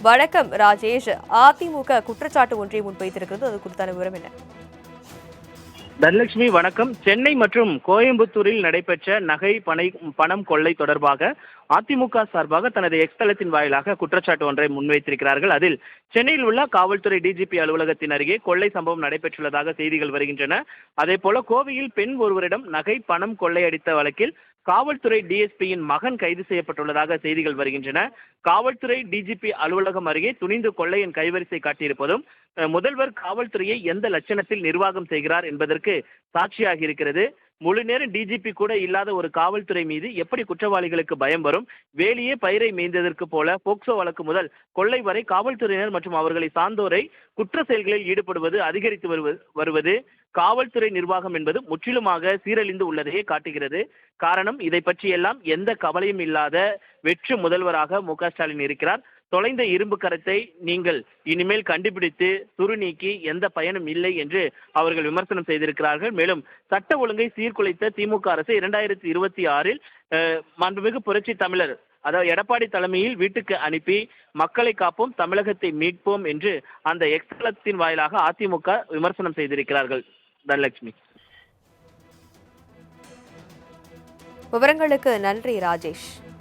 வணக்கம் ராஜேஷ். அதிமுக குற்றச்சாட்டு ஒன்றை முன்வைத்திருக்கிறது, அது குறித்தான விவரம் என்ன? தனலட்சுமி வணக்கம். சென்னை மற்றும் கோயம்புத்தூரில் நடைபெற்ற நகை பணம் கொள்ளை தொடர்பாக அதிமுக சார்பாக தனது எக்ஸ் தளத்தின் வாயிலாக குற்றச்சாட்டு ஒன்றை முன்வைத்திருக்கிறார்கள். அதில் சென்னையில் உள்ள காவல்துறை டிஜிபி அலுவலகத்தின் அருகே கொள்ளை சம்பவம் நடைபெற்றுள்ளதாக செய்திகள் வருகின்றன. அதே போல கோவையில் பெண் ஒருவரிடம் நகை பணம் கொள்ளையடித்த வழக்கில் காவல்துறை டிஎஸ்பியின் மகன் கைது செய்யப்பட்டுள்ளதாக செய்திகள் வருகின்றன. காவல்துறை டிஜிபி அலுவலகம் அருகே துணிந்து கொள்ளையன் கைவரிசை காட்டியிருப்பதும் முதல்வர் காவல்துறையை எந்த லட்சணத்தில் நிர்வாகம் செய்கிறார் என்பதற்கு சாட்சியாக இருக்கிறது. முழு நேரம் டிஜிபி கூட இல்லாத ஒரு காவல்துறை மீது எப்படி குற்றவாளிகளுக்கு பயம் வரும்? வேலியே பயிரை மேய்ந்ததற்கு போல போக்சோ வழக்கு முதல் கொள்ளை வரை காவல்துறையினர் மற்றும் அவர்களை சார்ந்தோரை குற்ற செயல்களில் ஈடுபடுவது அதிகரித்து வருவது காவல்துறை நிர்வாகம் என்பது முற்றிலுமாக சீரழிந்து உள்ளதையே காட்டுகிறது. காரணம், இதை பற்றியெல்லாம் எந்த கவலையும் இல்லாத வெற்று முதல்வராக மு.க.ஸ்டாலின் இருக்கிறார். தொலைந்த இரும்பு கரத்தை நீங்கள் இனிமேல் கண்டுபிடித்து துரு நீக்கி எந்த பயனும் இல்லை என்று அவர்கள் விமர்சனம் செய்திருக்கிறார்கள். மேலும் சட்ட ஒழுங்கை சீர்குலைத்த திமுக அரசு 2026 மாண்புமிகு புரட்சி தமிழர் அதாவது எடப்பாடி தலைமையில் வீட்டுக்கு அனுப்பி மக்களை காப்போம், தமிழகத்தை மீட்போம் என்று அந்த எக்ஸ்தலத்தின் வாயிலாக அதிமுக விமர்சனம் செய்திருக்கிறார்கள். தனலட்சுமி, விவரங்களுக்கு நன்றி ராஜேஷ்.